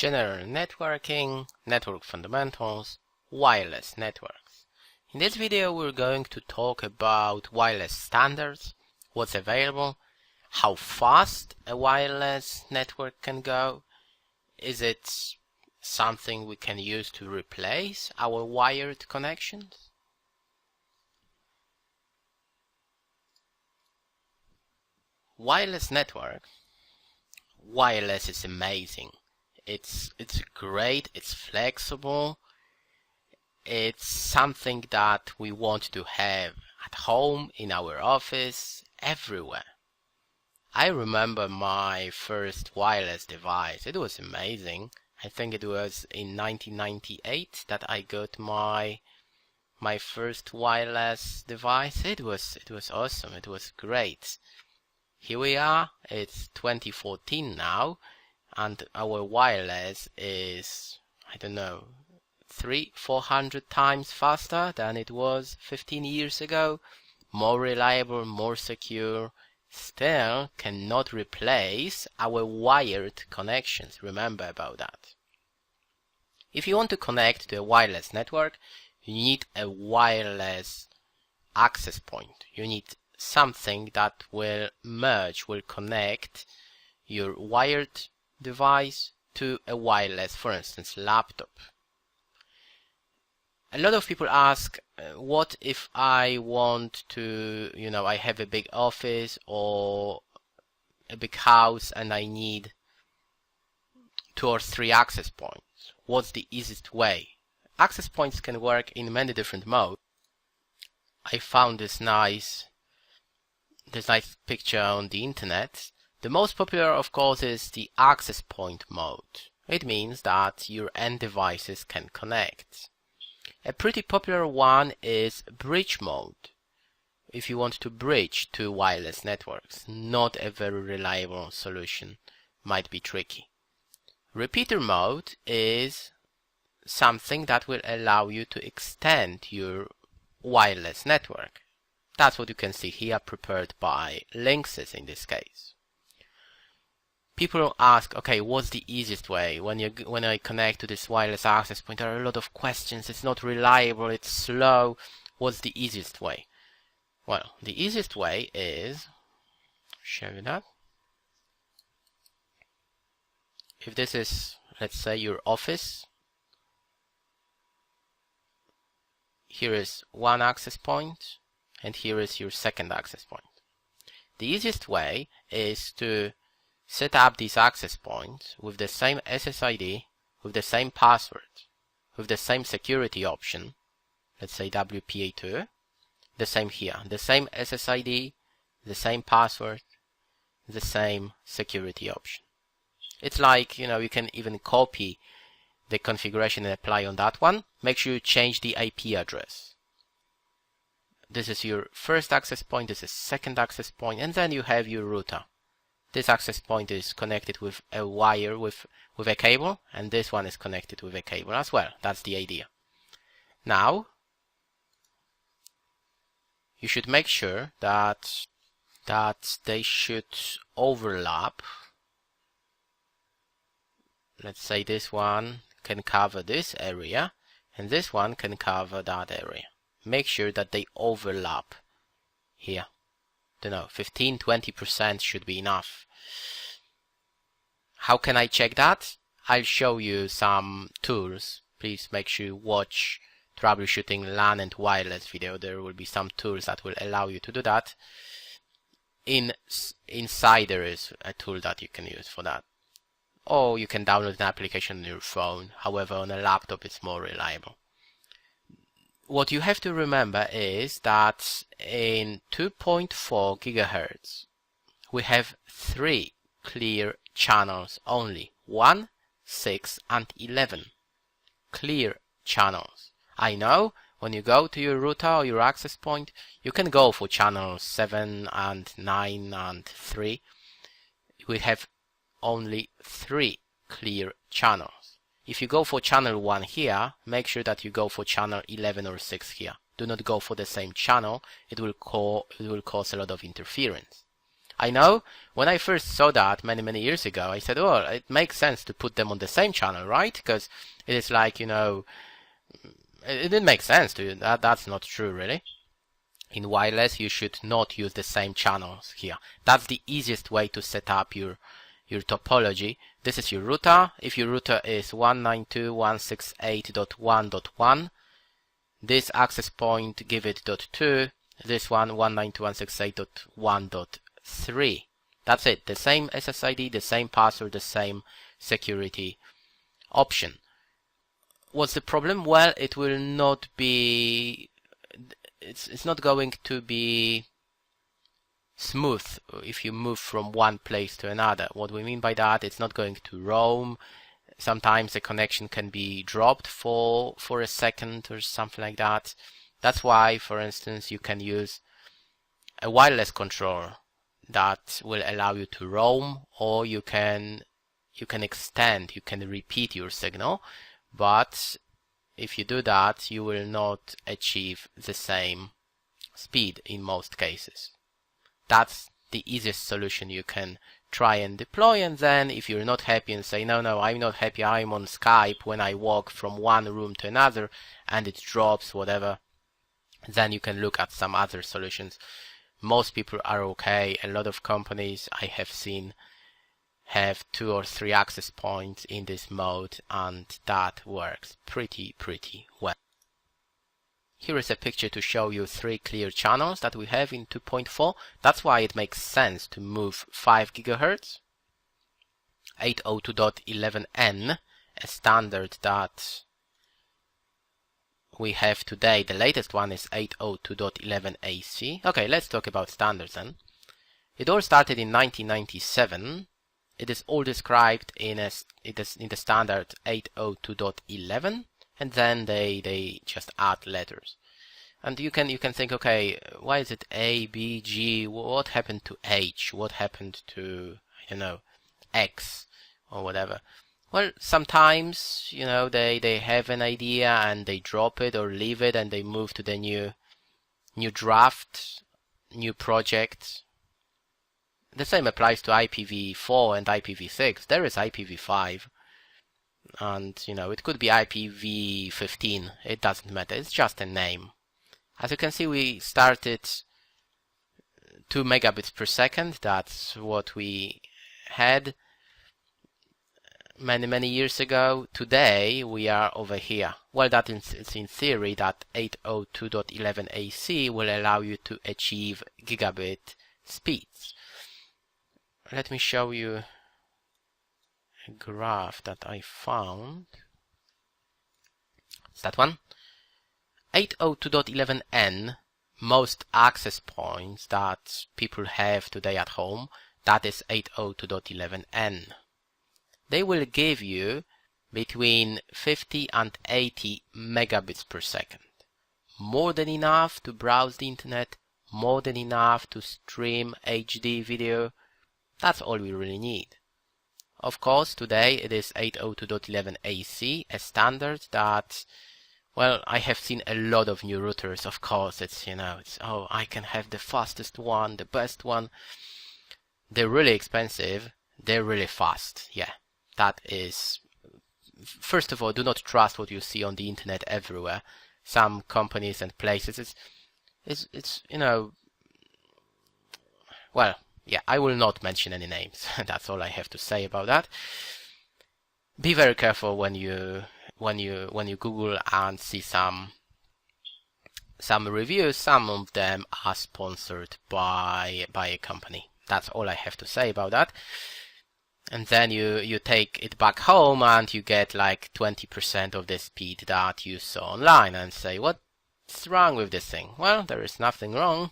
General networking, network fundamentals, wireless networks. In this video we're going to talk about wireless standards, what's available, how fast a wireless network can go, is it something we can use to replace our wired connections? Wireless network. Wireless is amazing. It's great, it's flexible, it's something that we want to have at home, in our office, everywhere. I remember my first wireless device. It was amazing. I think it was in 1998 that I got my first wireless device. It was awesome. It was great. Here we are. It's 2014 now, and our wireless is, I don't know, 300-400 times faster than it was 15 years ago. More reliable, more secure. Still cannot replace our wired connections. Remember about that. If you want to connect to a wireless network, you need a wireless access point. You need something that will merge, will connect your wired device to a wireless, for instance, laptop. A lot of people ask, what if I want to, I have a big office or a big house and I need 2 or 3 access points? What's the easiest way? Access points can work in many different modes. I found this nice picture on the internet. The most popular, of course, is the access point mode. It means that your end devices can connect. A pretty popular one is bridge mode. If you want to bridge 2 wireless networks, not a very reliable solution, might be tricky. Repeater mode is something that will allow you to extend your wireless network. That's what you can see here, prepared by Linksys in this case. People ask, okay, what's the easiest way? When I connect to this wireless access point, there are a lot of questions. It's not reliable, it's slow. What's the easiest way? Well, the easiest way is, show you that. If this is, let's say, your office, here is one access point, and here is your second access point. The easiest way is to set up these access points with the same SSID, with the same password, with the same security option, let's say WPA2, the same here, the same SSID, the same password, the same security option. It's like, you can even copy the configuration and apply on that one. Make sure you change the IP address. This is your first access point, this is second access point, and then you have your router. This access point is connected with a wire, with a cable, and this one is connected with a cable as well. That's the idea. Now, you should make sure that they should overlap. Let's say this one can cover this area, and this one can cover that area. Make sure that they overlap here. Don't know, 15-20% should be enough. How can I check that? I'll show you some tools. Please make sure you watch troubleshooting LAN and wireless video. There will be some tools that will allow you to do that. Inside there is a tool that you can use for that. Or you can download an application on your phone. However, on a laptop it's more reliable. What you have to remember is that in 2.4 GHz we have 3 clear channels only, 1, 6 and 11 clear channels. I know when you go to your router or your access point, you can go for channels 7 and 9 and 3. We have only 3 clear channels. If you go for channel 1 here, make sure that you go for channel 11 or 6 here. Do not go for the same channel. It will cause a lot of interference. I know when I first saw that many years ago, I said, oh, it makes sense to put them on the same channel, right? Because it is like, you know, it didn't make sense to you. That's not true, really. In wireless, you should not use the same channels here. That's the easiest way to set up your topology. This is your router. If your router is 192.168.1.1, this access point, give it .2. This one, 192.168.1.3. That's it. The same SSID, the same password, the same security option. What's the problem? Well, it will not be... It's not going to be smooth if you move from one place to another. What we mean by that, it's not going to roam. Sometimes the connection can be dropped for a second or something like that. That's why, for instance, you can use a wireless controller that will allow you to roam, or you can extend, you can repeat your signal, but if you do that, you will not achieve the same speed in most cases. That's the easiest solution you can try and deploy, and then if you're not happy and say, no, I'm not happy, I'm on Skype when I walk from one room to another and it drops, whatever, then you can look at some other solutions. Most people are okay. A lot of companies I have seen have 2 or 3 access points in this mode, and that works pretty well. Here is a picture to show you 3 clear channels that we have in 2.4. That's why it makes sense to move 5 GHz, 802.11n, a standard that we have today. The latest one is 802.11ac. Okay, let's talk about standards then. It all started in 1997. It is all described in the standard 802.11, and then they just add letters. And you can think, okay, why is it A, B, G? What happened to H? What happened to, you know, X or whatever? Well, sometimes, you know, they have an idea and they drop it or leave it and they move to the new draft, new project. The same applies to IPv4 and IPv6. There is IPv5, and you know, it could be IPv15. It doesn't matter. It's just a name. As you can see, we started 2 megabits per second. That's what we had many years ago. Today we are over here. Well, that is in theory that 802.11ac will allow you to achieve gigabit speeds. Let me show you a graph that I found. It's that one. 802.11n, most access points that people have today at home, that is 802.11n. They will give you between 50 and 80 megabits per second. More than enough to browse the internet, more than enough to stream HD video. That's all we really need. Of course, today it is 802.11ac, a standard that, well, I have seen a lot of new routers. Of course, it's, you know, it's, oh, I can have the fastest one, the best one. They're really expensive. They're really fast. Yeah, that is, first of all, do not trust what you see on the internet everywhere. Some companies and places, it's you know, well, yeah, I will not mention any names. That's all I have to say about that. Be very careful when you Google and see some reviews. Some of them are sponsored by a company. That's all I have to say about that. And then you take it back home and you get like 20% of the speed that you saw online and say, what's wrong with this thing? Well, there is nothing wrong.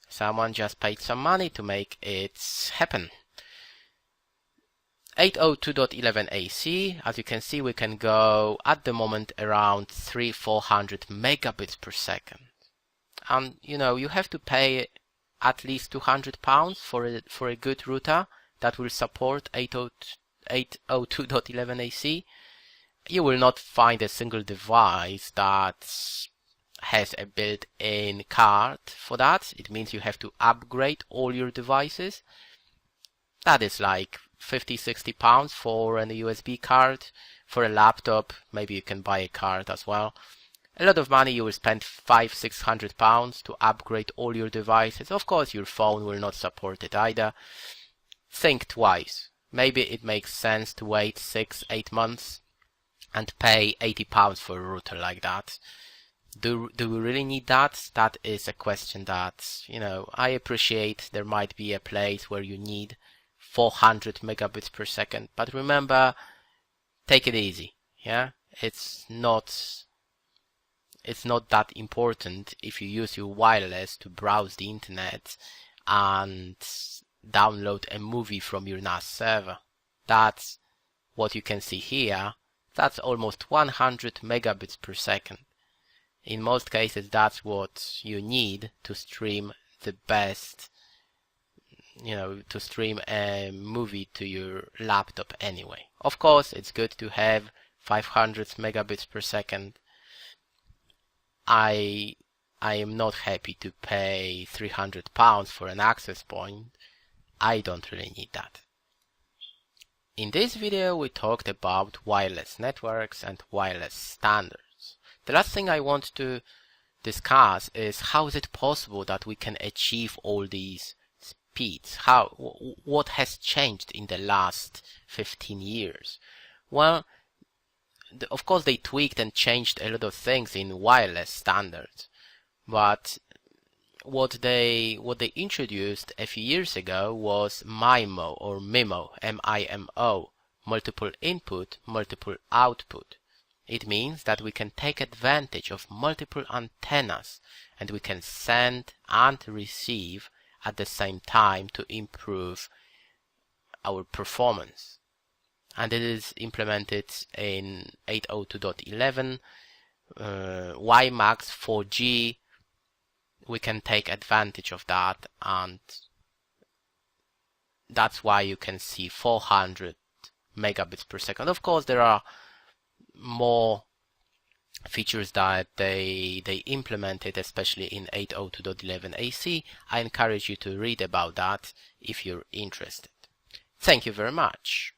Someone just paid some money to make it happen. 802.11ac, as you can see, we can go at the moment around 300-400 megabits per second. And you know, you have to pay at least £200 for a good router that will support 802.11ac. You will not find a single device that has a built-in card for that. It means you have to upgrade all your devices. That is like 50-60 pounds for a USB card. For a laptop, maybe you can buy a card as well. A lot of money. You will spend 500-600 pounds to upgrade all your devices. Of course, your phone will not support it either. Think twice. Maybe it makes sense to wait 6-8 months and pay 80 pounds for a router like that. Do we really need that? That is a question that, I appreciate there might be a place where you need 400 megabits per second, but remember, take it easy. Yeah, it's not that important if you use your wireless to browse the internet and download a movie from your NAS server. That's what you can see here. That's almost 100 megabits per second. In most cases, that's what you need to stream the best, to stream a movie to your laptop anyway. Of course, it's good to have 500 megabits per second. I am not happy to pay 300 pounds for an access point. I don't really need that. In this video, we talked about wireless networks and wireless standards. The last thing I want to discuss is how is it possible that we can achieve all these speeds? What has changed in the last 15 years? Well, of course they tweaked and changed a lot of things in wireless standards, but what they introduced a few years ago was MIMO or MIMO, M-I-M-O, multiple input, multiple output. It means that we can take advantage of multiple antennas and we can send and receive at the same time to improve our performance. And it is implemented in 802.11, WiMAX 4G. We can take advantage of that, and that's why you can see 400 megabits per second. Of course, there are more features that they implemented, especially in 802.11 AC. I encourage you to read about that if you're interested. Thank you very much.